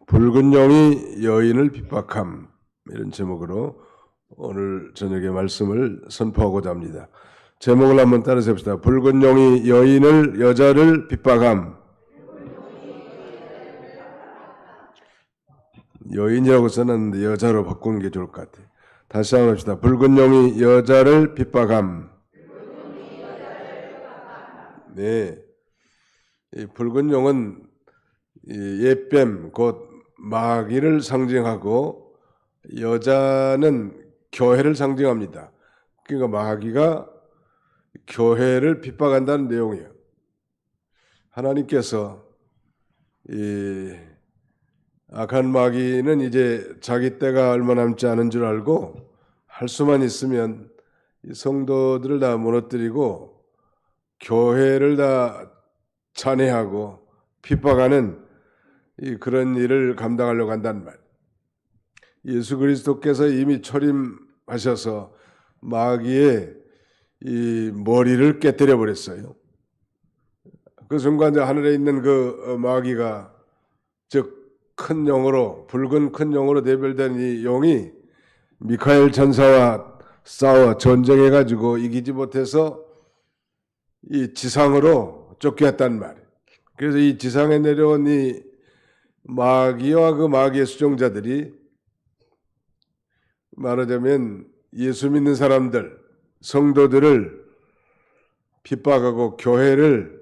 붉은 용이 여인을 핍박함, 이런 제목으로 오늘 저녁에 말씀을 선포하고자 합니다. 제목을 한번 따라서 봅시다. 붉은 용이 여자를 핍박함. 여인이라고 써놨는데 여자로 바꾸는 게 좋을 것 같아요. 다시 한번 합시다. 붉은 용이 여자를 핍박함. 네, 이 붉은 용은 옛뱀, 곧 마귀를 상징하고 여자는 교회를 상징합니다. 그러니까 마귀가 교회를 핍박한다는 내용이에요. 하나님께서 이 악한 마귀는 이제 자기 때가 얼마 남지 않은 줄 알고 할 수만 있으면 이 성도들을 다 무너뜨리고 교회를 다 찬해하고 핍박하는 그런 일을 감당하려고 한단 말. 예수 그리스도께서 이미 초림하셔서 마귀의 이 머리를 깨뜨려 버렸어요. 그 순간 하늘에 있는 그 마귀가, 즉 큰 용으로, 붉은 큰 용으로 대별된 이 용이 미카엘 천사와 싸워 전쟁해 가지고 이기지 못해서 이 지상으로 쫓겨났단 말이에요. 그래서 이 지상에 내려온 이 마귀와 그 마귀의 수종자들이, 말하자면 예수 믿는 사람들, 성도들을 핍박하고 교회를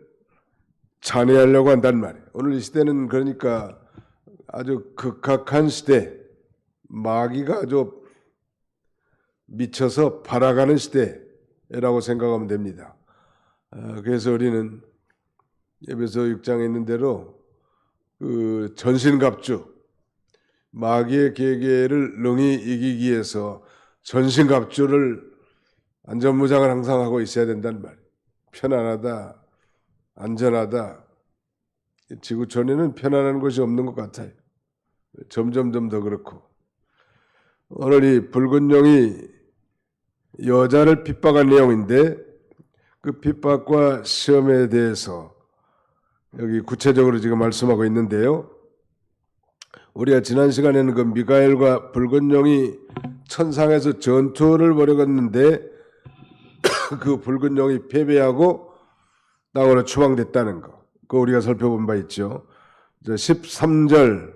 잔해하려고 한단 말이에요. 오늘 이 시대는 그러니까 아주 극악한 시대, 마귀가 아주 미쳐서 발아가는 시대라고 생각하면 됩니다. 그래서 우리는 에베소 6장에 있는 대로 그 전신갑주, 마귀의 계계를 능히 이기기 위해서 전신갑주를 안전무장을 항상 하고 있어야 된다는 말이에요. 편안하다, 안전하다. 지구촌에는 편안한 곳이 없는 것 같아요. 점점 더 그렇고. 오늘 이 붉은 용이 여자를 핍박한 내용인데, 그 핍박과 시험에 대해서 여기 구체적으로 지금 말씀하고 있는데요. 우리가 지난 시간에는 그 미가엘과 붉은 용이 천상에서 전투를 벌여갔는데 그 붉은 용이 패배하고 땅으로 추방됐다는 거. 그거 우리가 살펴본 바 있죠. 13절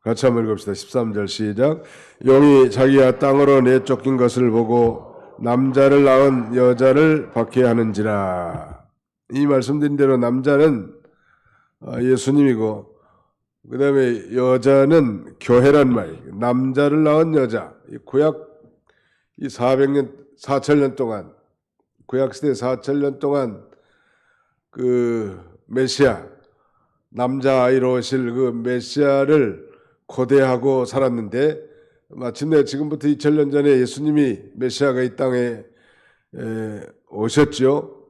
같이 한번 읽읍시다. 13절 시작. 용이 자기가 땅으로 내쫓긴 것을 보고 남자를 낳은 여자를 박해하는지라. 이 말씀드린 대로 남자는 예수님이고 그 다음에 여자는 교회란 말이에요. 남자를 낳은 여자. 구약 이 400년, 4천년 동안, 구약시대 4천년 동안 그 메시아, 남자아이로 오실 그 메시아를 고대하고 살았는데, 마침내 지금부터 2000년 전에 예수님이 메시아가 이 땅에 오셨죠.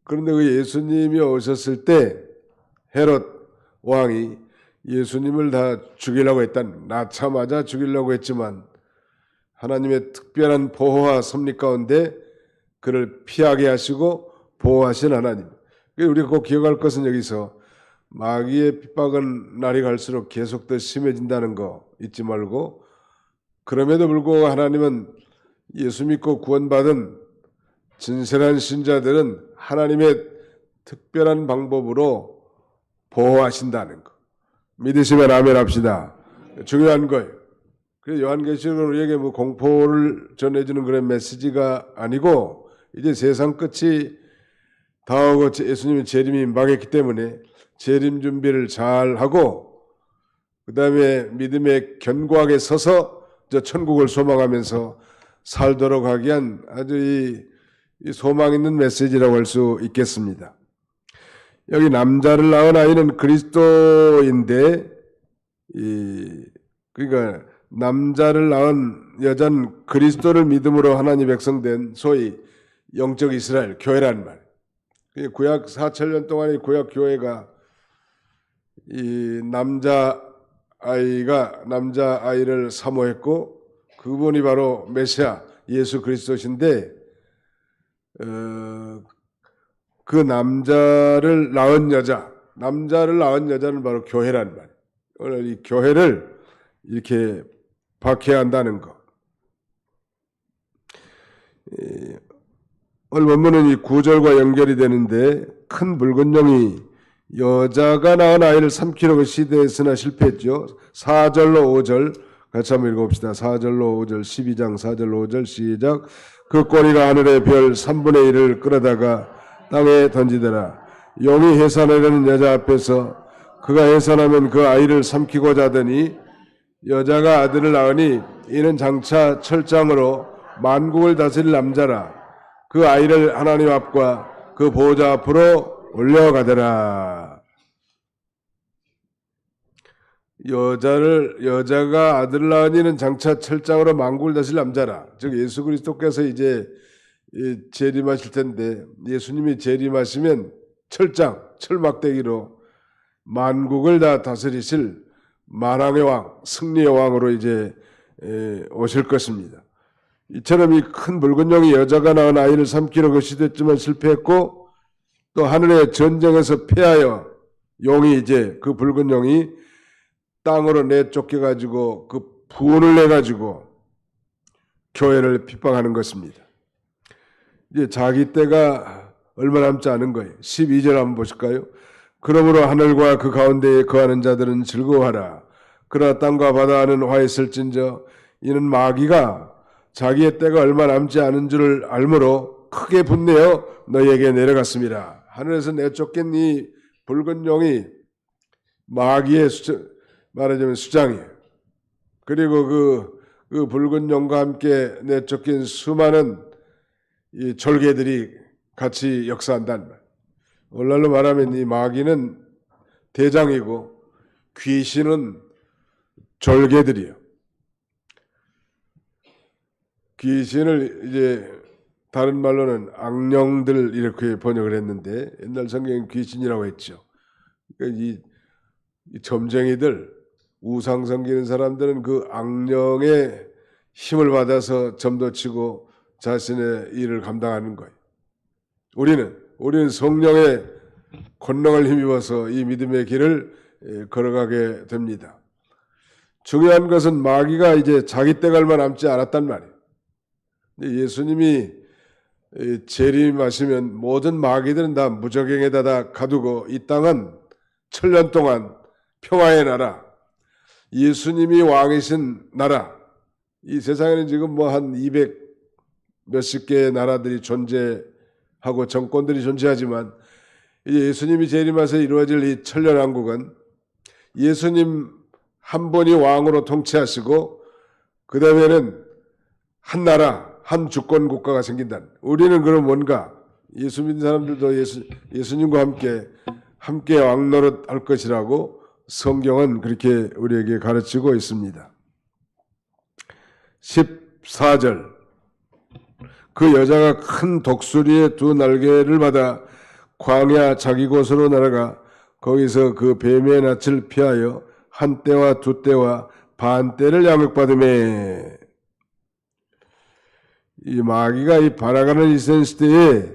그런데 그 예수님이 오셨을 때 헤롯 왕이 예수님을 다 죽이려고 낳자마자 죽이려고 했지만 하나님의 특별한 보호와 섭리 가운데 그를 피하게 하시고 보호하신 하나님. 우리가 꼭 기억할 것은 여기서 마귀의 핍박은 날이 갈수록 계속 더 심해진다는 거 잊지 말고, 그럼에도 불구하고 하나님은 예수 믿고 구원받은 진실한 신자들은 하나님의 특별한 방법으로 보호하신다는 거 믿으시면 아멘 합시다. 중요한 거예요. 그래서 요한계시록은 우리에게 뭐 공포를 전해주는 그런 메시지가 아니고, 이제 세상 끝이 다하고 예수님의 재림이 임박했기 때문에 재림 준비를 잘 하고 그 다음에 믿음에 견고하게 서서 저 천국을 소망하면서 살도록 하기 위한 아주 이 소망 있는 메시지라고 할 수 있겠습니다. 여기 남자를 낳은 아이는 그리스도인데, 그러니까 남자를 낳은 여자는 그리스도를 믿음으로 하나님 백성된 소위 영적 이스라엘 교회란 말. 구약 4천년 동안의 구약 교회가 이 남자 아이를 사모했고, 그분이 바로 메시아 예수 그리스도신데, 그 남자를 낳은 여자는 바로 교회란 말. 오늘 이 교회를 이렇게 박해한다는 것. 오늘 본문은 이 9절과 연결이 되는데 큰 붉은 용이 여자가 낳은 아이를 삼키려고 시도했으나 실패했죠. 4절로 5절 같이 한번 읽어봅시다. 4절로 5절 12장 4절로 5절 시작. 그 꼬리가 하늘의 별 3분의 1을 끌어다가 땅에 던지더라. 용이 해산하려는 여자 앞에서 그가 해산하면 그 아이를 삼키고자 하더니 여자가 아들을 낳으니 이는 장차 철장으로 만국을 다스릴 남자라. 그 아이를 하나님 앞과 그 보호자 앞으로 올려가더라. 여자가 아들을 낳은 이는 장차 철장으로 만국을 다스릴 남자라. 즉 예수 그리스도께서 이제 재림하실 텐데 예수님이 재림하시면 철막대기로 만국을 다 다스리실 만왕의 왕, 승리의 왕으로 이제 오실 것입니다. 이처럼 이 큰 붉은 용이 여자가 낳은 아이를 삼키려고 시도했지만 실패했고 또 하늘의 전쟁에서 패하여 용이 이제 그 붉은 용이 땅으로 내쫓겨가지고 그 분을 내가지고 교회를 핍박하는 것입니다. 이제 자기 때가 얼마 남지 않은 거예요. 12절 한번 보실까요? 그러므로 하늘과 그 가운데에 거하는 자들은 즐거워하라. 그러나 땅과 바다 안은 화했을진저 이는 마귀가 자기의 때가 얼마 남지 않은 줄을 알므로 크게 분내어 너희에게 내려갔습니다. 하늘에서 내쫓긴 이 붉은 용이 마귀의 말하자면 수장이에요. 그리고 그 붉은 용과 함께 내쫓긴 수많은 이 졸개들이 같이 역사한다는 말. 오늘날로 말하면 이 마귀는 대장이고 귀신은 졸개들이에요. 귀신을 이제 다른 말로는 악령들 이렇게 번역을 했는데 옛날 성경엔 귀신이라고 했죠. 그러니까 이 점쟁이들, 우상 섬기는 사람들은 그 악령의 힘을 받아서 점도 치고 자신의 일을 감당하는 거예요. 우리는 성령의 권능을 힘입어서 이 믿음의 길을 걸어가게 됩니다. 중요한 것은 마귀가 이제 자기 때가 얼마 남지 않았단 말이에요. 예수님이 재림하시면 모든 마귀들은 다 무저갱에다 다 가두고 이 땅은 천년 동안 평화의 나라, 예수님이 왕이신 나라, 이 세상에는 지금 뭐 한 200 몇십 개의 나라들이 존재하고 정권들이 존재하지만 이제 예수님이 재림하셔서 이루어질 이 천년왕국은 예수님 한 분이 왕으로 통치하시고 그 다음에는 한 나라, 한 주권 국가가 생긴다. 우리는 그럼 뭔가 예수 믿는 사람들도 예수님과 함께 왕노릇 할 것이라고 성경은 그렇게 우리에게 가르치고 있습니다. 14절 그 여자가 큰 독수리의 두 날개를 받아 광야 자기 곳으로 날아가 거기서 그 뱀의 낯을 피하여 한 때와 두 때와 반 때를 양육받으매. 이 마귀가 이 바라가는 이스라엘 시대에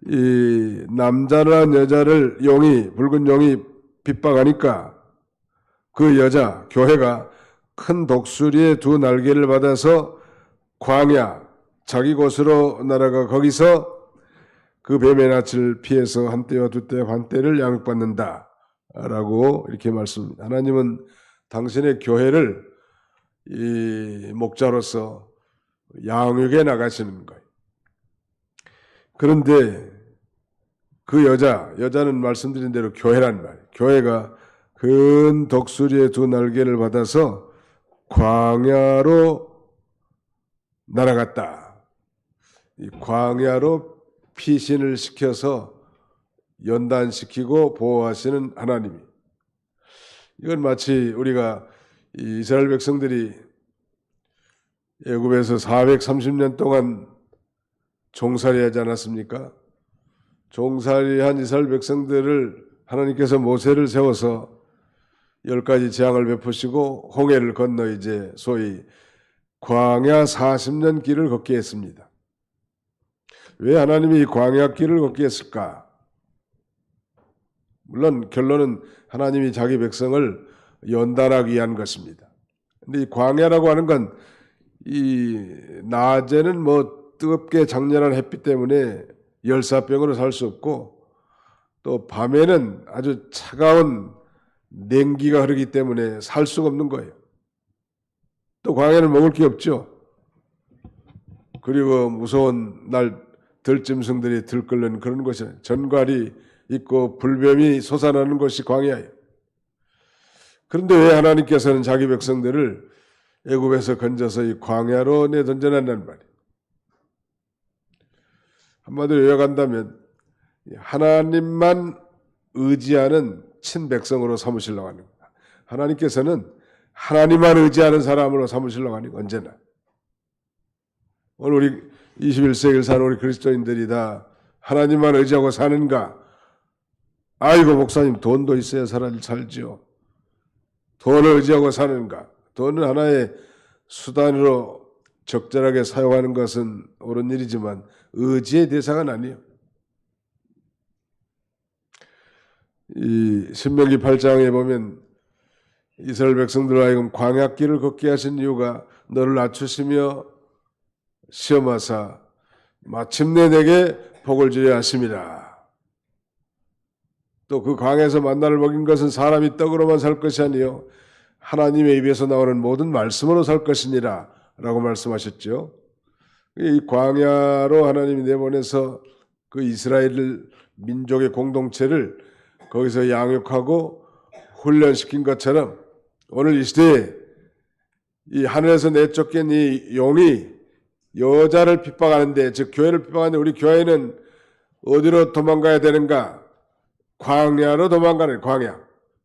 이 남자나 여자를 붉은 용이 핍박하니까 그 여자 교회가 큰 독수리의 두 날개를 받아서 광야 자기 곳으로 날아가 거기서 그 뱀의 낯을 피해서 한 때와 두 때 반 때를 양육받는다 라고 이렇게 말씀합니다. 하나님은 당신의 교회를 이 목자로서 양육해 나가시는 거예요. 그런데 그 여자는 말씀드린 대로 교회란 말이에요. 교회가 큰 독수리의 두 날개를 받아서 광야로 날아갔다. 이 광야로 피신을 시켜서 연단시키고 보호하시는 하나님이. 이건 마치 우리가 이스라엘 백성들이 애굽에서 430년 동안 종살이하지 않았습니까? 종살이한 이스라엘 백성들을 하나님께서 모세를 세워서 10가지 재앙을 베푸시고 홍해를 건너 이제 소위 광야 40년 길을 걷게 했습니다. 왜 하나님이 광야 길을 걷게 했을까? 물론 결론은 하나님이 자기 백성을 연단하기 위한 것입니다. 근데 이 광야라고 하는 건 이 낮에는 뭐 뜨겁게 장렬한 햇빛 때문에 열사병으로 살 수 없고, 또 밤에는 아주 차가운 냉기가 흐르기 때문에 살 수가 없는 거예요. 또 광야는 먹을 게 없죠. 그리고 무서운 날 들짐승들이 들끓는 그런 것이, 전갈이 있고 불뱀이 솟아나는 것이 광야예요. 그런데 왜 하나님께서는 자기 백성들을 애굽에서 건져서 이 광야로 내던져낸단 말이에요. 한마디로 요약한다면 하나님만 의지하는 친백성으로 삼으시려고 하는 거예요. 하나님께서는 하나님만 의지하는 사람으로 삼으시려고 하는 거예요. 언제나. 오늘 우리 21세기를 사는 우리 그리스도인들이 다 하나님만 의지하고 사는가? 아이고 목사님, 돈도 있어야 살지요. 돈을 의지하고 사는가? 돈은 하나의 수단으로 적절하게 사용하는 것은 옳은 일이지만 의지의 대상은 아니에요. 이 신명기 8장에 보면 이스라엘 백성들로 하여금 광야길을 걷게 하신 이유가 너를 낮추시며 시험하사 마침내 내게 복을 주려 하심이라. 또 그 광야에서 만나를 먹인 것은 사람이 떡으로만 살 것이 아니요 하나님의 입에서 나오는 모든 말씀으로 살 것이니라 라고 말씀하셨죠. 이 광야로 하나님이 내보내서 그 이스라엘 민족의 공동체를 거기서 양육하고 훈련시킨 것처럼 오늘 이 시대에 이 하늘에서 내쫓긴 이 용이 여자를 핍박하는데, 즉 교회를 핍박하는데 우리 교회는 어디로 도망가야 되는가? 광야로 도망가는 광야.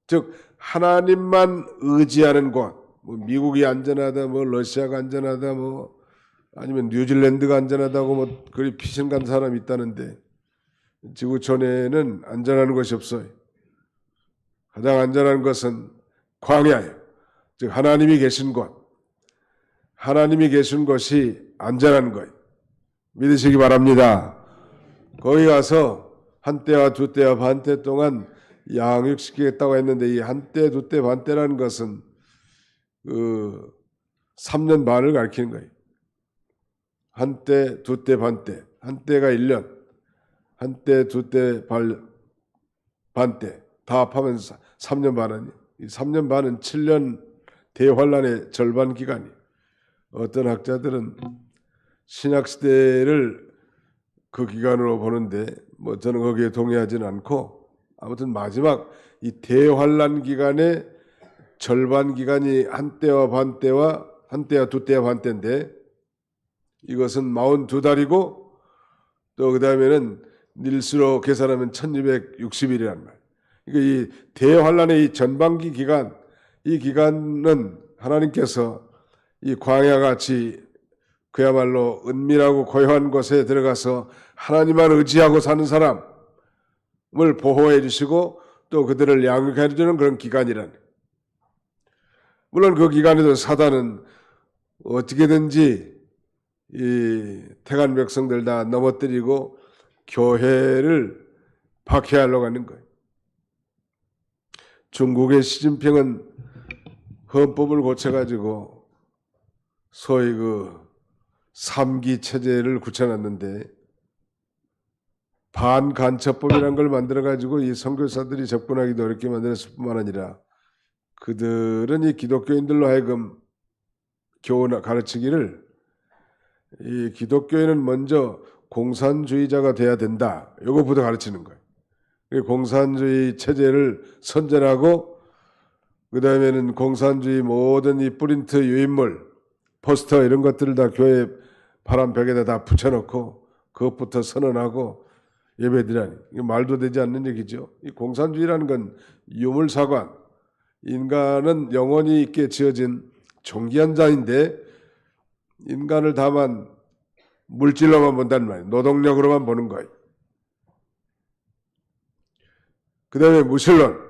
즉 하나님만 의지하는 곳. 뭐 미국이 안전하다, 뭐 러시아가 안전하다, 뭐 아니면 뉴질랜드가 안전하다고 뭐 그리 피신 간 사람이 있다는데 지구촌에는 안전한 것이 없어요. 가장 안전한 것은 광야예요. 즉 하나님이 계신 곳. 하나님이 계신 곳이 안전한 거예요. 믿으시기 바랍니다. 거기 가서 한때와 두때와 반때 동안 양육시키겠다고 했는데 이 한때, 두때, 반때라는 것은 그 3년 반을 가리키는 거예요. 한때, 두때, 반때. 한때가 1년, 한때, 두때, 반때. 다 합하면 3년 반이에요. 이 3년 반은 7년 대환란의 절반 기간이에요. 어떤 학자들은 신약시대를 그 기간으로 보는데 뭐 저는 거기에 동의하지는 않고, 아무튼 마지막 이 대환란 기간의 절반 기간이 한때와 반때와 한때와 두때와 반때인데 이것은 42달이고 또 그 다음에는 일수로 계산하면 1260일이란 말이에요. 그러니까 이 대환란의 이 전반기 기간, 이 기간은 하나님께서 이 광야같이 그야말로 은밀하고 고요한 곳에 들어가서 하나님만 의지하고 사는 사람을 보호해 주시고 또 그들을 양육해 주는 그런 기간이란. 물론 그 기간에도 사단은 어떻게든지 이 택한 백성들 다 넘어뜨리고 교회를 박해하려고 하는 거예요. 중국의 시진핑은 헌법을 고쳐가지고 소위 그 3기 체제를 굳혀놨는데 반간첩법이라는 걸 만들어가지고 이 선교사들이 접근하기도 어렵게 만들었을 뿐만 아니라 그들은 이 기독교인들로 하여금 교훈 가르치기를 이 기독교인은 먼저 공산주의자가 돼야 된다. 이거부터 가르치는 거예요. 공산주의 체제를 선전하고 그 다음에는 공산주의 모든 이 프린트 유인물, 포스터 이런 것들을 다 교회 파란 벽에다 다 붙여놓고 그것부터 선언하고 예배드리라니. 이게 말도 되지 않는 얘기죠. 이 공산주의라는 건 유물사관, 인간은 영원히 있게 지어진 존귀한 자인데 인간을 다만 물질로만 본다는 말이에요. 노동력으로만 보는 거예요. 그 다음에 무신론.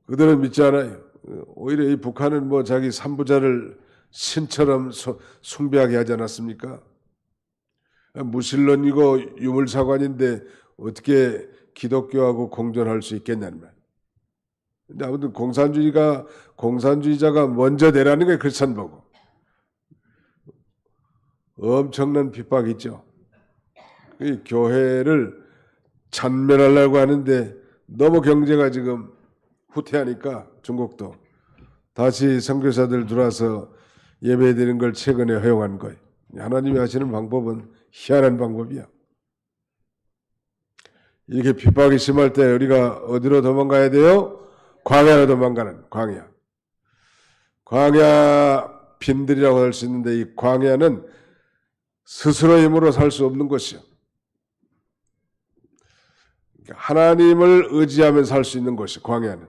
그들은 믿지 않아요. 오히려 이 북한은 뭐 자기 삼부자를 신처럼 숭배하게 하지 않았습니까? 무신론이고 유물사관인데 어떻게 기독교하고 공존할 수 있겠냐는 말. 근데 아무튼 공산주의자가 먼저 내라는 게 그렇잖 보고 엄청난 핍박이 있죠. 이 교회를 찬멸하려고 하는데 너무 경제가 지금 후퇴하니까 중국도 다시 선교사들 들어와서 예배드리는 걸 최근에 허용한 거예요. 하나님이 하시는 방법은 희한한 방법이야. 이렇게 핍박이 심할 때 우리가 어디로 도망가야 돼요? 광야로 도망가는 광야. 광야 빈들이라고 할 수 있는데 이 광야는 스스로의 힘으로 살 수 없는 것이요. 하나님을 의지하면 살 수 있는 것이 광야는.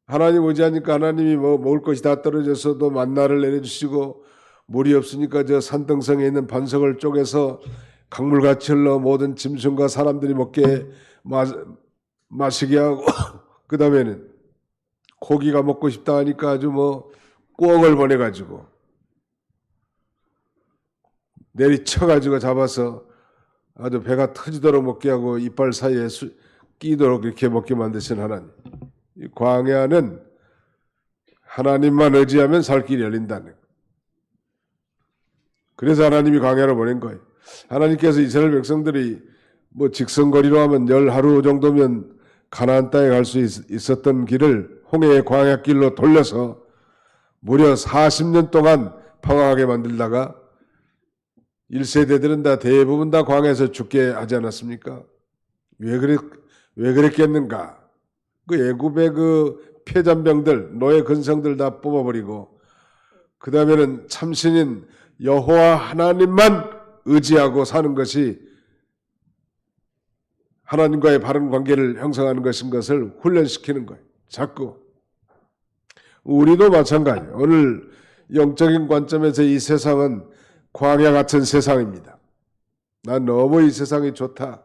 하나님 의지하니까 하나님이 뭐 먹을 것이 다 떨어져서도 만나를 내려주시고 물이 없으니까 저 산등성에 있는 반석을 쪼개서 강물같이 흘러 모든 짐승과 사람들이 먹게 마시게 하고 그 다음에는 고기가 먹고 싶다 하니까 아주 뭐 꿩을 보내가지고 내리쳐가지고 잡아서 아주 배가 터지도록 먹게 하고 이빨 사이에 끼도록 이렇게 먹게 만드신 하나님. 이 광야는 하나님만 의지하면 살 길이 열린다는 거예요. 그래서 하나님이 광야로 보낸 거예요. 하나님께서 이스라엘 백성들이 뭐 직선거리로 하면 10하루 정도면 가나안 땅에 갈 수 있었던 길을 홍해의 광야길로 돌려서 무려 40년 동안 평화하게 만들다가 1세대들은 다 대부분 다 광야에서 죽게 하지 않았습니까? 왜 그랬겠는가? 그 애굽의 그 폐잔병들, 노예 근성들 다 뽑아버리고 그 다음에는 참신인 여호와 하나님만 의지하고 사는 것이 하나님과의 바른 관계를 형성하는 것인 것을 훈련시키는 거예요. 자꾸. 우리도 마찬가지예요. 오늘 영적인 관점에서 이 세상은 광야 같은 세상입니다. 난 너무 이 세상이 좋다.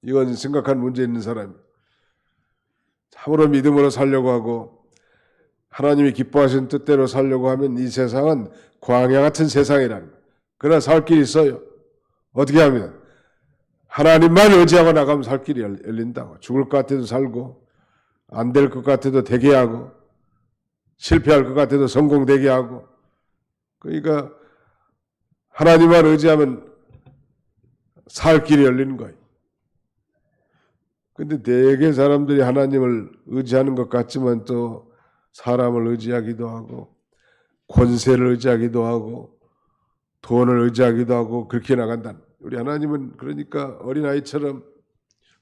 이건 심각한 문제 있는 사람이에요. 참으로 믿음으로 살려고 하고 하나님이 기뻐하신 뜻대로 살려고 하면 이 세상은 광야 같은 세상이라는 거예요. 그러나 살 길이 있어요. 어떻게 하면? 하나님만 의지하고 나가면 살 길이 열린다고. 죽을 것 같아도 살고 안 될 것 같아도 되게 하고 실패할 것 같아도 성공되게 하고 그러니까 하나님만 의지하면 살 길이 열리는 거예요. 근데 대개 사람들이 하나님을 의지하는 것 같지만 또 사람을 의지하기도 하고 권세를 의지하기도 하고 돈을 의지하기도 하고 그렇게 나간다. 우리 하나님은 그러니까 어린아이처럼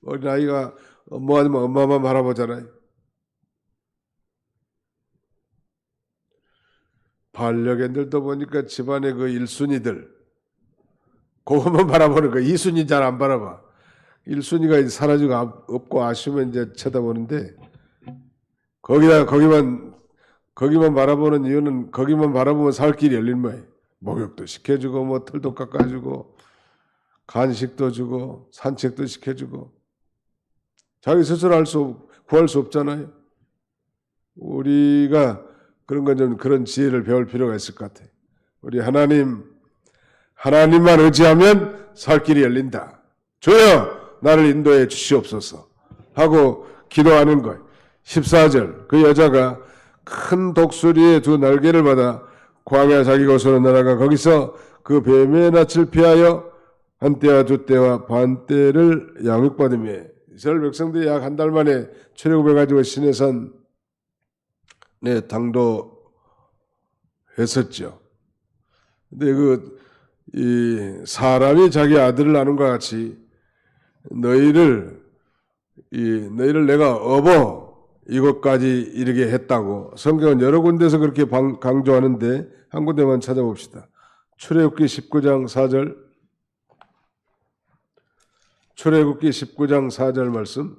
어린아이가 뭐 하면 엄마만 바라보잖아요. 반려견들도 보니까 집안의 그 1순위들 그것만 바라보는 거예요. 2순위 잘 안 바라봐. 1순위가 사라지고 없고 아쉬우면 이제 쳐다보는데 거기만 바라보는 이유는 거기만 바라보면 살 길이 열린 거예요. 목욕도 시켜주고 뭐 털도 깎아주고 간식도 주고 산책도 시켜주고 자기 스스로 구할 수 없잖아요. 우리가 그런 건 좀 그런 지혜를 배울 필요가 있을 것 같아요. 우리 하나님만 의지하면 살 길이 열린다. 주여 나를 인도해 주시옵소서 하고 기도하는 거예요. 14절 그 여자가 큰 독수리의 두 날개를 받아 광야 자기 곳으로 날아가 거기서 그 뱀의 낯을 피하여 한때와 두때와 반때를 양육받으며 이스라엘 백성들이 약 한 달 만에 출애굽해가지고 시내산에 당도했었죠. 근데 이 사람이 자기 아들을 낳는 것 같이 너희를 내가 이것까지 이르게 했다고 성경은 여러 군데서 그렇게 강조하는데 한 군데만 찾아봅시다. 출애굽기 19장 4절 출애굽기 19장 4절 말씀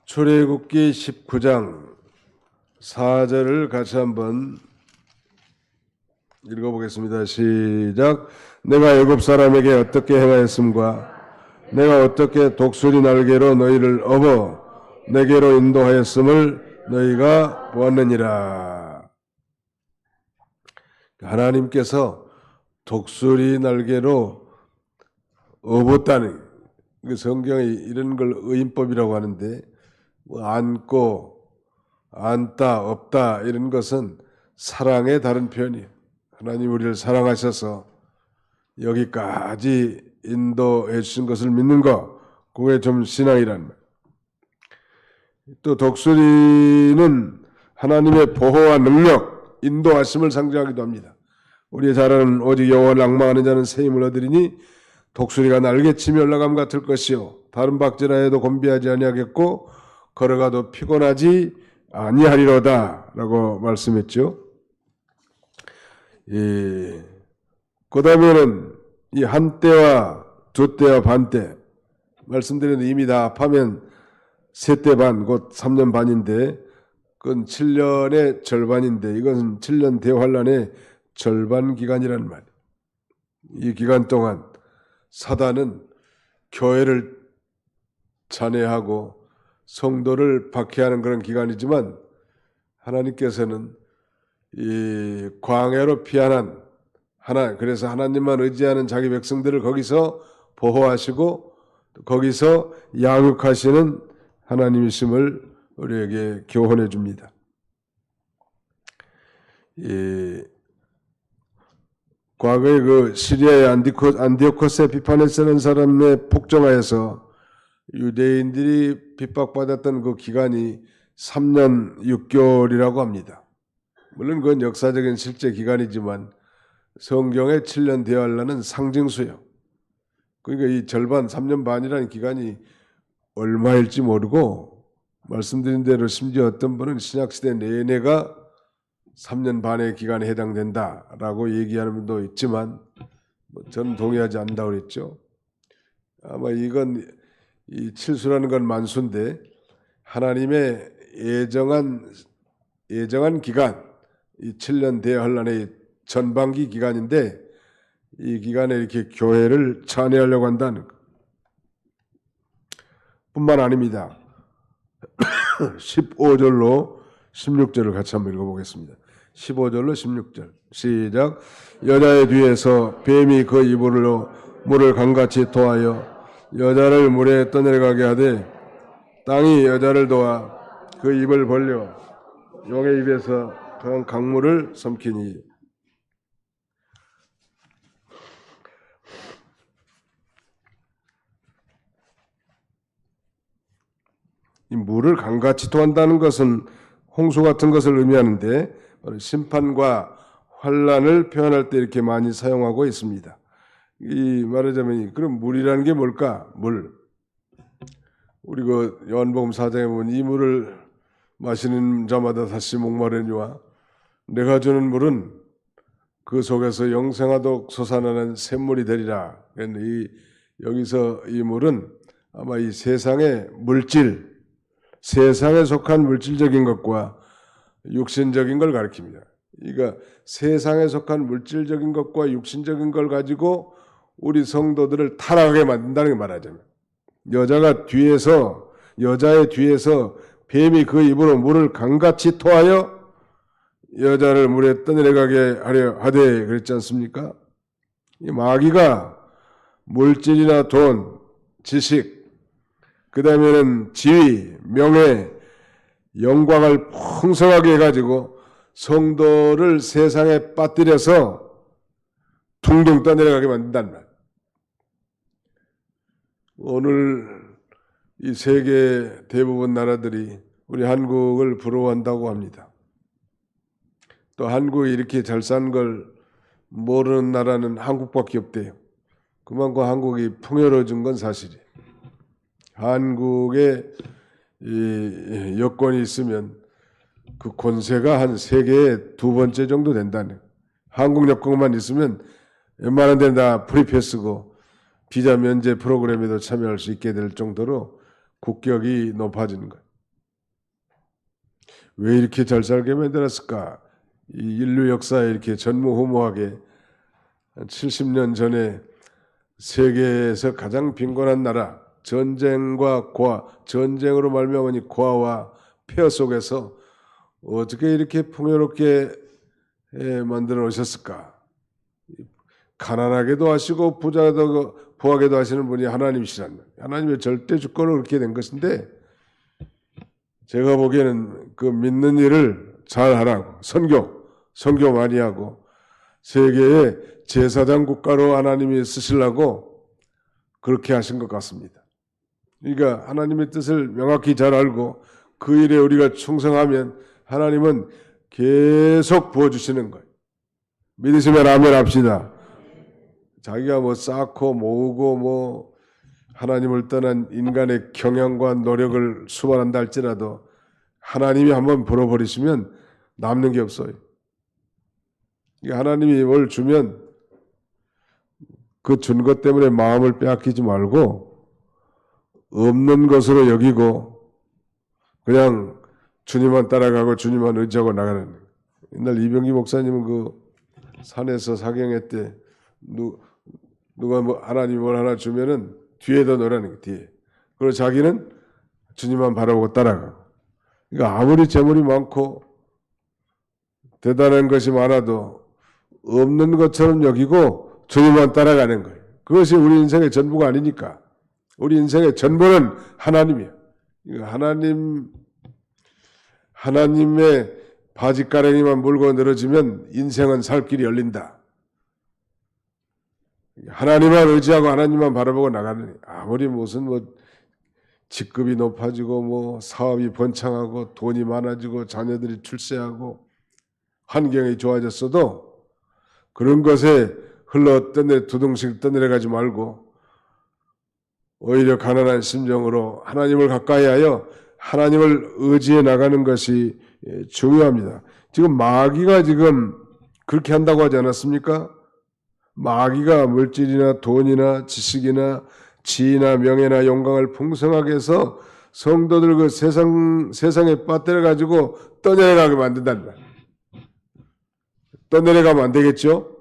출애굽기 19장 4절을 같이 한번 읽어보겠습니다. 시작. 내가 애굽 사람에게 어떻게 행하였음과 내가 어떻게 독수리 날개로 너희를 업어 내게로 인도하였음을 너희가 보았느니라. 하나님께서 독수리 날개로 업었다는 그 성경에 이런 걸 의인법이라고 하는데 뭐 안고 안다 없다 이런 것은 사랑의 다른 표현이에요. 하나님 우리를 사랑하셔서 여기까지 인도해 주신 것을 믿는 거 그게 좀 신앙이란 말. 또 독수리는 하나님의 보호와 능력, 인도하심을 상징하기도 합니다. 우리의 자라는 오직 여호와를 앙망하는 자는 새 힘을 얻으리니 독수리가 날개치며 올라감 같을 것이요 다른 박질하 해도 곤비하지 아니하겠고 걸어가도 피곤하지 아니하리로다 라고 말씀했죠. 그 다음에는 이 한때와 두때와 반때 말씀드렸는데 이미 다 합하면 세때 반, 곧 3년 반인데 그건 7년의 절반인데 이것은 7년 대환란의 절반 기간이라는 말이에요. 이 기간 동안 사단은 교회를 잔해하고 성도를 박해하는 그런 기간이지만 하나님께서는 이 광야로 피한한 그래서 하나님만 의지하는 자기 백성들을 거기서 보호하시고 거기서 양육하시는 하나님이심을 우리에게 교훈해 줍니다. 과거에 그 시리아의 안디오코스에 비판을 쓰는 사람의 폭정하에서 유대인들이 핍박받았던 그 기간이 3년 6개월이라고 합니다. 물론 그건 역사적인 실제 기간이지만 성경의 7년 대환란은 상징수예요. 그러니까 이 절반 3년 반이라는 기간이 얼마일지 모르고 말씀드린 대로 심지어 어떤 분은 신약시대 내내가 3년 반의 기간에 해당된다라고 얘기하는 분도 있지만 저는 동의하지 않는다고 그랬죠. 아마 이건 이 칠수라는 건 만수인데 하나님의 예정한 기간, 이 7년 대환란의 전반기 기간인데 이 기간에 이렇게 교회를 찬해하려고 한다는 것. 뿐만 아닙니다. 15절로 16절을 같이 한번 읽어보겠습니다. 15절로 16절 시작. 여자의 뒤에서 뱀이 그 입으로 물을 강같이 토하여 여자를 물에 떠내려가게 하되 땅이 여자를 도와 그 입을 벌려 용의 입에서 강한 강물을 삼키니 이 물을 강같이 토한다는 것은 홍수 같은 것을 의미하는데 심판과 환란을 표현할 때 이렇게 많이 사용하고 있습니다. 이 말하자면 그럼 물이라는 게 뭘까? 물. 우리 그 요한복음 4장에 보면 이 물을 마시는 자마다 다시 목마르니와 내가 주는 물은 그 속에서 영생하도록 솟아나는 샘물이 되리라. 여기서 이 물은 아마 이 세상의 물질, 세상에 속한 물질적인 것과 육신적인 걸 가리킵니다. 그러니까 세상에 속한 물질적인 것과 육신적인 걸 가지고 우리 성도들을 타락하게 만든다는 게 말하자면 여자의 뒤에서 뱀이 그 입으로 물을 강같이 토하여 여자를 물에 떠내려가게 하려 하되 그랬지 않습니까? 이 마귀가 물질이나 돈, 지식, 그 다음에는 지위, 명예, 영광을 풍성하게 해가지고 성도를 세상에 빠뜨려서 둥둥 떠내려가게 만든단 말. 오늘 이 세계 대부분 나라들이 우리 한국을 부러워한다고 합니다. 또 한국이 이렇게 잘 산 걸 모르는 나라는 한국밖에 없대요. 그만큼 한국이 풍요로워진 건 사실이에요. 한국에 이 여건이 있으면 그 권세가 한 세계의 2번째 정도 된다는. 한국 여건만 있으면 웬만한 데는 다 프리패스고 비자 면제 프로그램에도 참여할 수 있게 될 정도로 국격이 높아지는 거예요. 왜 이렇게 잘 살게 만들었을까? 이 인류 역사에 이렇게 전무후무하게 70년 전에 세계에서 가장 빈곤한 나라, 전쟁으로 말미암은 이 고아와 폐허 속에서 어떻게 이렇게 풍요롭게 만들어 오셨을까? 가난하게도 하시고 부하게도 하시는 분이 하나님이시란 말이에요. 하나님의 절대 주권으로 그렇게 된 것인데 제가 보기에는 그 믿는 일을 잘 하라고 선교 많이 하고 세계의 제사장 국가로 하나님이 쓰시려고 그렇게 하신 것 같습니다. 그러니까 하나님의 뜻을 명확히 잘 알고 그 일에 우리가 충성하면 하나님은 계속 부어주시는 거예요. 믿으시면 아멘 합시다. 자기가 뭐 쌓고 모으고 뭐 하나님을 떠난 인간의 경향과 노력을 수반한다 할지라도 하나님이 한번 불어버리시면 남는 게 없어요. 하나님이 뭘 주면 그 준 것 때문에 마음을 빼앗기지 말고 없는 것으로 여기고 그냥 주님만 따라가고 주님만 의지하고 나가는 거예요. 옛날 이병기 목사님은 그 산에서 사경회 때 누가 뭐 하나님 뭘 하나 주면은 뒤에다 놓으라는 거예요. 뒤에. 그리고 자기는 주님만 바라보고 따라가고. 그러니까 아무리 재물이 많고 대단한 것이 많아도 없는 것처럼 여기고 주님만 따라가는 거예요. 그것이 우리 인생의 전부가 아니니까. 우리 인생의 전부는 하나님이에요. 하나님의 바짓가랑이만 물고 늘어지면 인생은 살 길이 열린다. 하나님만 의지하고 하나님만 바라보고 나가는, 아무리 무슨 뭐 직급이 높아지고 뭐 사업이 번창하고 돈이 많아지고 자녀들이 출세하고 환경이 좋아졌어도 그런 것에 흘러 두둥실 떠내려가지 말고 오히려 가난한 심정으로 하나님을 가까이 하여 하나님을 의지해 나가는 것이 중요합니다. 지금 마귀가 지금 그렇게 한다고 하지 않았습니까? 마귀가 물질이나 돈이나 지식이나 지위나 명예나 영광을 풍성하게 해서 성도들 그 세상에 빠뜨려 가지고 떠내려가게 만든단 말이에요. 떠내려가면 안 되겠죠?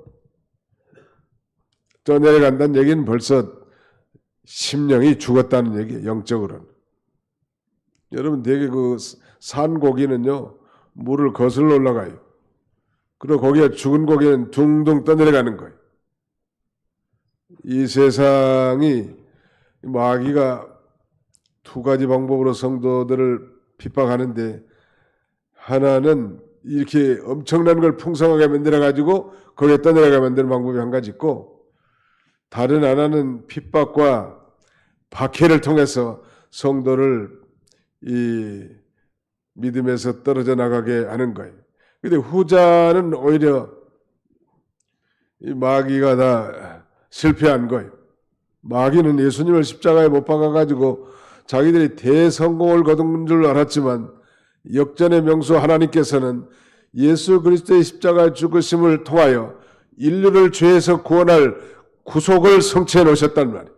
떠내려간다는 얘기는 벌써 심령이 죽었다는 얘기예요. 영적으로는. 여러분 되게 그 산 고기는요 물을 거슬러 올라가요. 그리고 거기에 죽은 고기는 둥둥 떠내려가는 거예요. 이 세상이 마귀가 두 가지 방법으로 성도들을 핍박하는데, 하나는 이렇게 엄청난 걸 풍성하게 만들어가지고 거기에 떠내려가 만드는 방법이 한 가지 있고, 다른 하나는 핍박과 박해를 통해서 성도를 이 믿음에서 떨어져 나가게 하는 거예요. 근데 후자는 오히려 이 마귀가 다 실패한 거예요. 마귀는 예수님을 십자가에 못 박아가지고 자기들이 대성공을 거둔 줄 알았지만 역전의 명수 하나님께서는 예수 그리스도의 십자가 죽으심을 통하여 인류를 죄에서 구원할 구속을 성취해 놓으셨단 말이에요.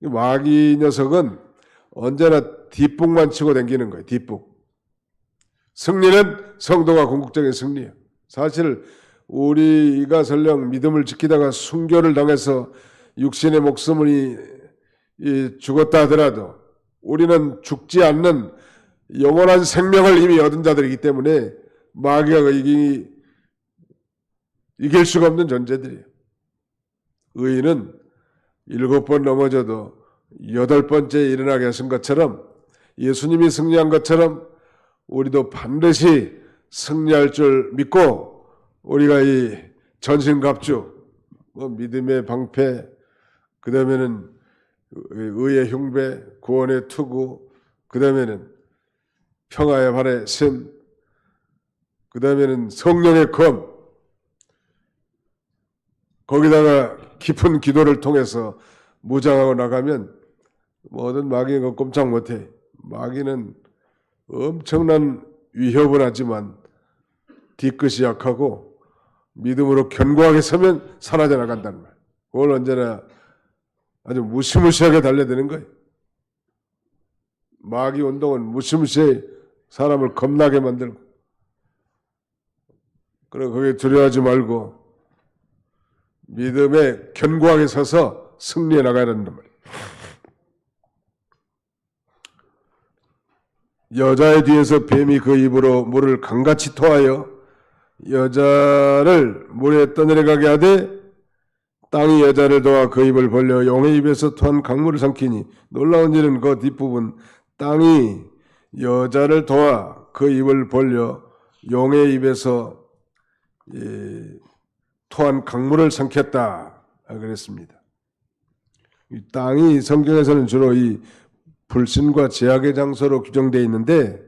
마귀 녀석은 언제나 뒷북만 치고 다니는 거예요. 뒷북. 승리는 성도가 궁극적인 승리예요. 사실 우리가 설령 믿음을 지키다가 순교를 당해서 육신의 목숨이 죽었다 하더라도 우리는 죽지 않는 영원한 생명을 이미 얻은 자들이기 때문에 마귀가 이길 수가 없는 존재들이에요. 의인은 7번 넘어져도 8번째 일어나게 하신 것처럼, 예수님이 승리한 것처럼 우리도 반드시 승리할 줄 믿고, 우리가 이 전신갑주, 믿음의 방패, 그 다음에는 의의 흉배, 구원의 투구, 그 다음에는 평화의 발의 신, 그 다음에는 성령의 검, 거기다가 깊은 기도를 통해서 무장하고 나가면 뭐든 마귀가 꼼짝 못해. 마귀는 엄청난 위협을 하지만 뒤끝이 약하고 믿음으로 견고하게 서면 사라져 나간다는 말. 그걸 언제나 아주 무시무시하게 달려드는 거예요. 마귀 운동은 무시무시해 사람을 겁나게 만들고, 그리고 거기에 두려워하지 말고 믿음에 견고하게 서서 승리해 나가야 된단 말이에요. 여자의 뒤에서 뱀이 그 입으로 물을 강같이 토하여 여자를 물에 떠내려가게 하되 땅이 여자를 도와 그 입을 벌려 용의 입에서 토한 강물을 삼키니 놀라운 일은 그 뒷부분 땅이 여자를 도와 그 입을 벌려 용의 입에서 토한 강물을 삼켰다 그랬습니다. 이 땅이 성경에서는 주로 이 불신과 제약의 장소로 규정되어 있는데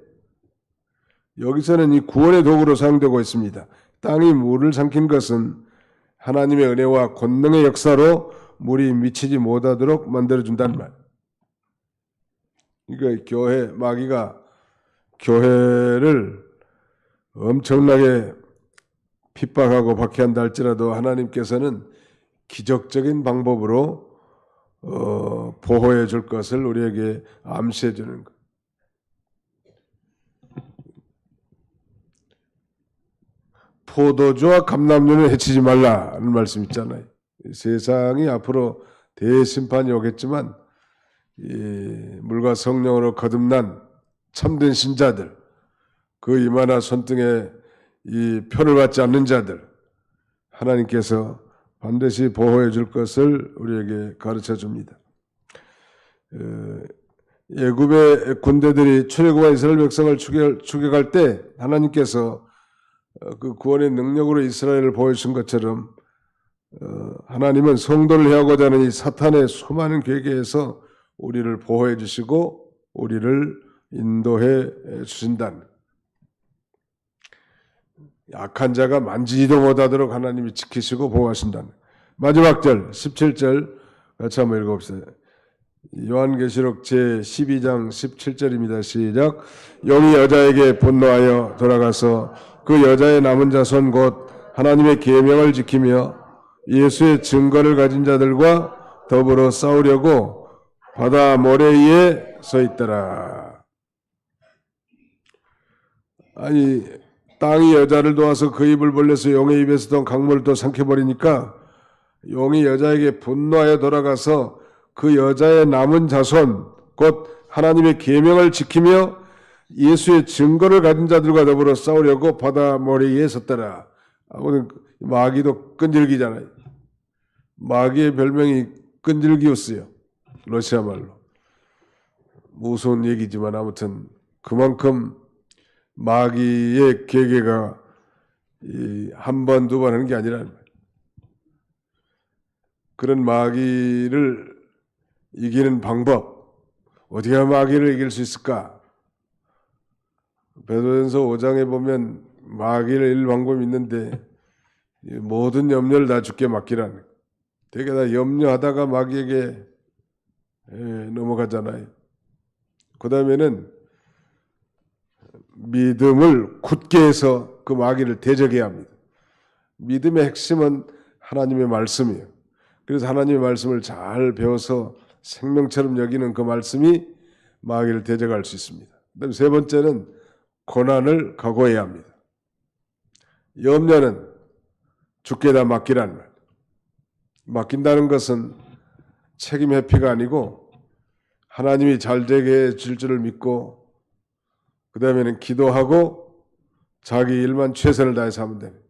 여기서는 이 구원의 도구로 사용되고 있습니다. 땅이 물을 삼킨 것은 하나님의 은혜와 권능의 역사로 물이 미치지 못하도록 만들어준다는 말. 그러니까 마귀가 교회를 엄청나게 핍박하고 박해한다 할지라도 하나님께서는 기적적인 방법으로 보호해 줄 것을 우리에게 암시해 주는 것. 포도주와 감람류는 해치지 말라는 말씀 있잖아요. 세상이 앞으로 대심판이 오겠지만 물과 성령으로 거듭난 참된 신자들, 그 이마나 손등에 이 표를 받지 않는 자들, 하나님께서 반드시 보호해 줄 것을 우리에게 가르쳐 줍니다. 애굽의 군대들이 출애굽한 이스라엘 백성을 추격할 때 하나님께서 그 구원의 능력으로 이스라엘을 보여주신 것처럼 하나님은 성도를 해하고자 하는 이 사탄의 수많은 계계에서 우리를 보호해 주시고 우리를 인도해 주신다는, 약한 자가 만지지도 못하도록 하나님이 지키시고 보호하신다는. 마지막 절 17절 같이 한번 읽어봅시다. 요한계시록 제12장 17절입니다. 시작. 영이 여자에게 분노하여 돌아가서 그 여자의 남은 자손 곧 하나님의 계명을 지키며 예수의 증거를 가진 자들과 더불어 싸우려고 바다 모래 위에 서 있더라. 아니, 땅이 여자를 도와서 그 입을 벌려서 용의 입에서 던 강물을 또 삼켜버리니까 용이 여자에게 분노하여 돌아가서 그 여자의 남은 자손 곧 하나님의 계명을 지키며 예수의 증거를 가진 자들과 더불어 싸우려고 바다 모래 위에 섰더라. 마귀도 끈질기잖아요. 마귀의 별명이 끈질기였어요. 러시아 말로. 무서운 얘기지만 아무튼 그만큼 마귀의 계계가 한 번, 두 번 하는 게 아니라 그런 마귀를 이기는 방법, 어떻게 하면 마귀를 이길 수 있을까? 베드로전서 5장에 보면 마귀를 이길 방법이 있는데 모든 염려를 다 주께 맡기라는, 되게 다 염려하다가 마귀에게 넘어가잖아요. 그 다음에는 믿음을 굳게 해서 그 마귀를 대적해야 합니다. 믿음의 핵심은 하나님의 말씀이에요. 그래서 하나님의 말씀을 잘 배워서 생명처럼 여기는 그 말씀이 마귀를 대적할 수 있습니다. 그다음 세 번째는 고난을 각오해야 합니다. 염려는 주께 다 맡기라는 말. 맡긴다는 것은 책임 회피가 아니고 하나님이 잘 되게 해줄 줄을 믿고 그 다음에는 기도하고 자기 일만 최선을 다해서 하면 됩니다.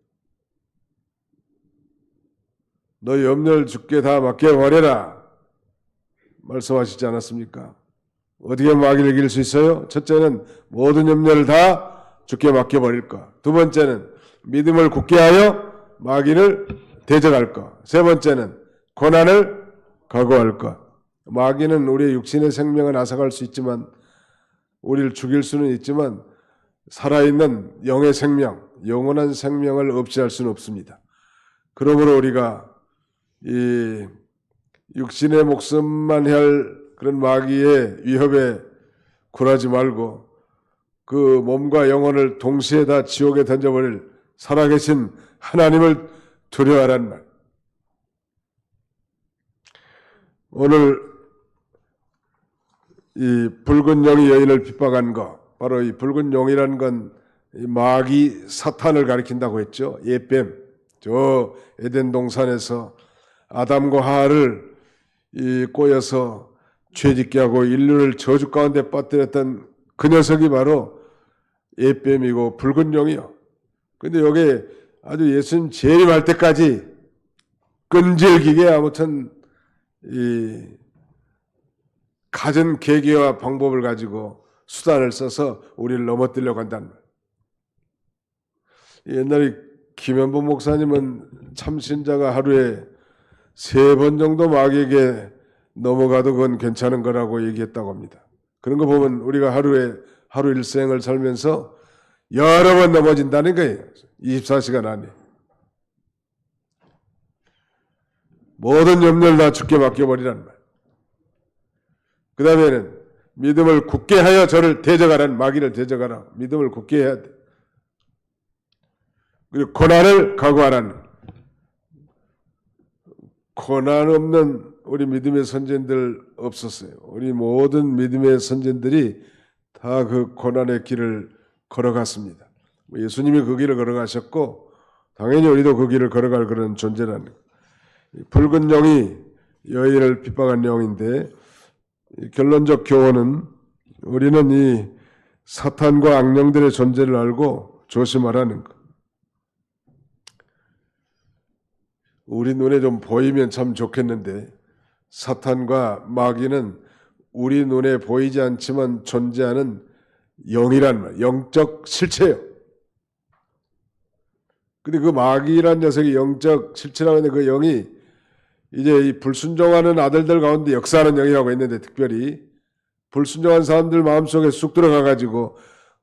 너 염려를 주께 다 맡겨버려라 말씀하시지 않았습니까? 어떻게 마귀를 이길 수 있어요? 첫째는 모든 염려를 다 주께 맡겨버릴 것. 두 번째는 믿음을 굳게 하여 마귀를 대적할 것. 세 번째는 고난을 각오할 것. 마귀는 우리의 육신의 생명을 앗아갈 수 있지만, 우리를 죽일 수는 있지만 살아있는 영의 생명, 영원한 생명을 없이할 수는 없습니다. 그러므로 우리가 이 육신의 목숨만 할 그런 마귀의 위협에 굴하지 말고 그 몸과 영혼을 동시에 다 지옥에 던져버릴 살아계신 하나님을 두려워하라는 말. 오늘 이 붉은 용이 여인을 핍박한 거, 바로 이 붉은 용이라는 건 마귀 사탄을 가리킨다고 했죠. 옛뱀, 저 에덴 동산에서 아담과 하와를 꼬여서 죄짓게 하고 인류를 저주 가운데 빠뜨렸던 그 녀석이 바로 옛뱀이고 붉은 용이요. 근데 여기 아주 예수님 재림할 때까지 끈질기게 아무튼 이 갖은 계기와 방법을 가지고 수단을 써서 우리를 넘어뜨리려고 한다는 거예요. 옛날에 김현보 목사님은 참신자가 하루에 3번 정도 마귀에게 넘어가도 그건 괜찮은 거라고 얘기했다고 합니다. 그런 거 보면 우리가 하루 일생을 살면서 여러 번 넘어진다는 거예요. 24시간 안에. 모든 염려를 다 주께 맡겨버리라는 말. 그 다음에는 믿음을 굳게 하여 저를 대적하라는, 마귀를 대적하라. 믿음을 굳게 해야 돼. 그리고 고난을 각오하라는. 고난 없는 우리 믿음의 선진들 없었어요. 우리 모든 믿음의 선진들이 다 그 고난의 길을 걸어갔습니다. 예수님이 그 길을 걸어가셨고 당연히 우리도 그 길을 걸어갈 그런 존재라는 거예요. 붉은 영이 여인을 핍박한 영인데 결론적 교훈은 우리는 이 사탄과 악령들의 존재를 알고 조심하라는 것. 우리 눈에 좀 보이면 참 좋겠는데 사탄과 마귀는 우리 눈에 보이지 않지만 존재하는 영이란 말, 영적 실체예요. 근데 그 마귀란 녀석이 영적 실체라고 했는데 그 영이 이제 이 불순종하는 아들들 가운데 역사하는 영이라고 했는데 특별히 불순종한 사람들 마음속에 쑥 들어가가지고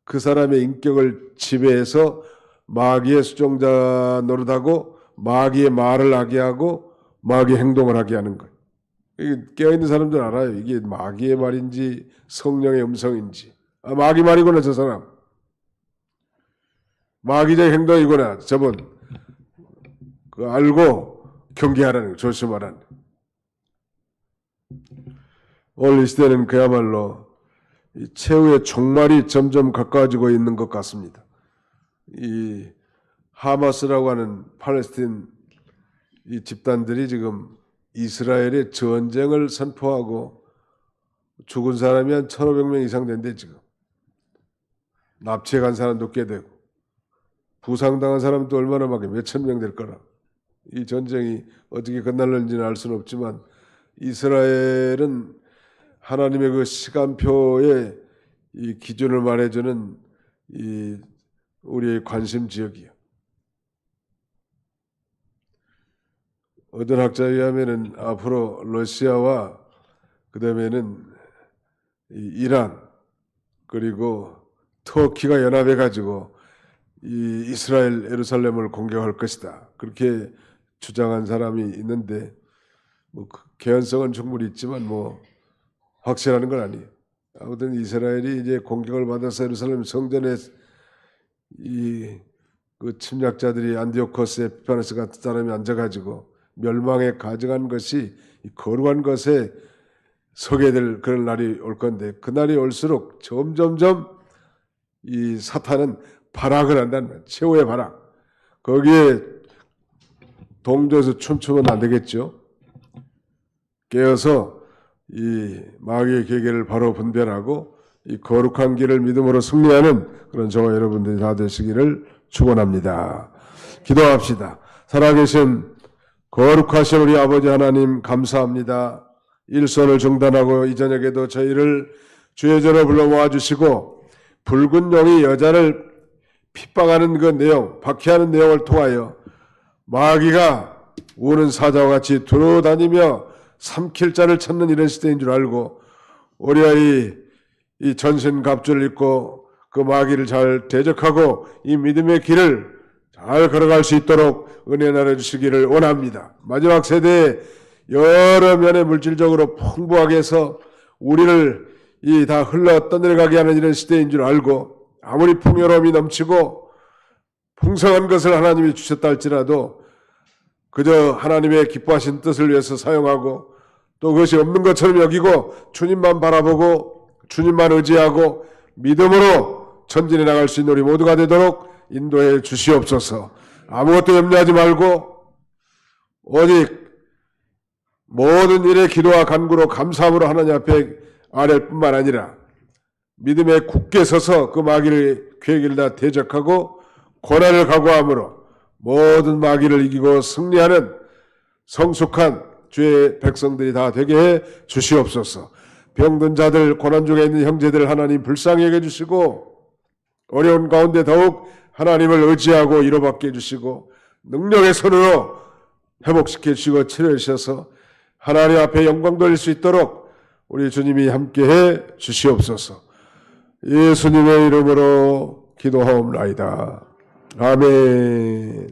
그 사람의 인격을 지배해서 마귀의 수종자 노릇하고 마귀의 말을 하게 하고 마귀의 행동을 하게 하는 거예요. 깨어있는 사람들 알아요. 이게 마귀의 말인지 성령의 음성인지. 아, 마귀 말이구나 저 사람. 마귀적 행동이구나 저분. 그 알고 경계하라는 거예요. 조심하라는 거예요. 오늘 이 시대는 그야말로 이 최후의 종말이 점점 가까워지고 있는 것 같습니다. 이 하마스라고 하는 팔레스틴 이 집단들이 지금 이스라엘의 전쟁을 선포하고 죽은 사람이 한 1,500명 이상 된대 지금. 납치해 간 사람도 꽤 되고 부상당한 사람도 얼마나 많게 몇천 명 될 거라. 이 전쟁이 어떻게 끝날는지는 알 수는 없지만 이스라엘은 하나님의 그 시간표의 이 기준을 말해주는 이 우리의 관심 지역이에요. 어떤 학자에 의하면은 앞으로 러시아와 그 다음에는 이란 그리고 터키가 연합해 가지고 이 이스라엘 예루살렘을 공격할 것이다. 그렇게 주장한 사람이 있는데 뭐 개연성은 충분히 있지만 뭐 확실하는 건 아니에요. 아무튼 이스라엘이 이제 공격을 받아서 예루살렘 성전에 그 침략자들이 안디오코스의 에피파네스 같은 사람이 앉아가지고 멸망에 가져간 것이 거룩한 것에 서게 될 그런 날이 올 건데 그 날이 올수록 점점점 이 사탄은 발악을 한다는 거예요. 최후의 발악. 거기에 동조해서 춤추면 안 되겠죠. 깨어서 이 마귀의 계계를 바로 분별하고 이 거룩한 길을 믿음으로 승리하는 그런 저와 여러분들이 다 되시기를 축원합니다. 기도합시다. 살아계신 거룩하신 우리 아버지 하나님 감사합니다. 일선을 중단하고 이 저녁에도 저희를 주의 전에 불러 모아주시고 붉은 영이 여자를 핍박하는 그 내용, 박해하는 내용을 통하여 마귀가 우는 사자와 같이 두루다니며 삼킬 자를 찾는 이런 시대인 줄 알고 우리가 이 전신갑주를 입고 그 마귀를 잘 대적하고 이 믿음의 길을 잘 걸어갈 수 있도록 은혜 나눠주시기를 원합니다. 마지막 세대에 여러 면의 물질적으로 풍부하게 해서 우리를 다 흘러 떠내려가게 하는 이런 시대인 줄 알고 아무리 풍요로움이 넘치고 풍성한 것을 하나님이 주셨다 할지라도 그저 하나님의 기뻐하신 뜻을 위해서 사용하고 또 그것이 없는 것처럼 여기고 주님만 바라보고 주님만 의지하고 믿음으로 전진해 나갈 수 있는 우리 모두가 되도록 인도해 주시옵소서. 아무것도 염려하지 말고 오직 모든 일에 기도와 간구로 감사함으로 하나님 앞에 아뢰일 뿐만 아니라 믿음에 굳게 서서 그 마귀를 계획을 다 대적하고 고난을 각오함으로 모든 마귀를 이기고 승리하는 성숙한 주의 백성들이 다 되게 해 주시옵소서. 병든 자들, 고난 중에 있는 형제들 하나님 불쌍히 여겨주시고 어려운 가운데 더욱 하나님을 의지하고 위로받게 해주시고 능력의 손으로 회복시켜 주시고 치료해 주셔서 하나님 앞에 영광 돌릴 수 있도록 우리 주님이 함께해 주시옵소서. 예수님의 이름으로 기도하옵나이다. 아멘.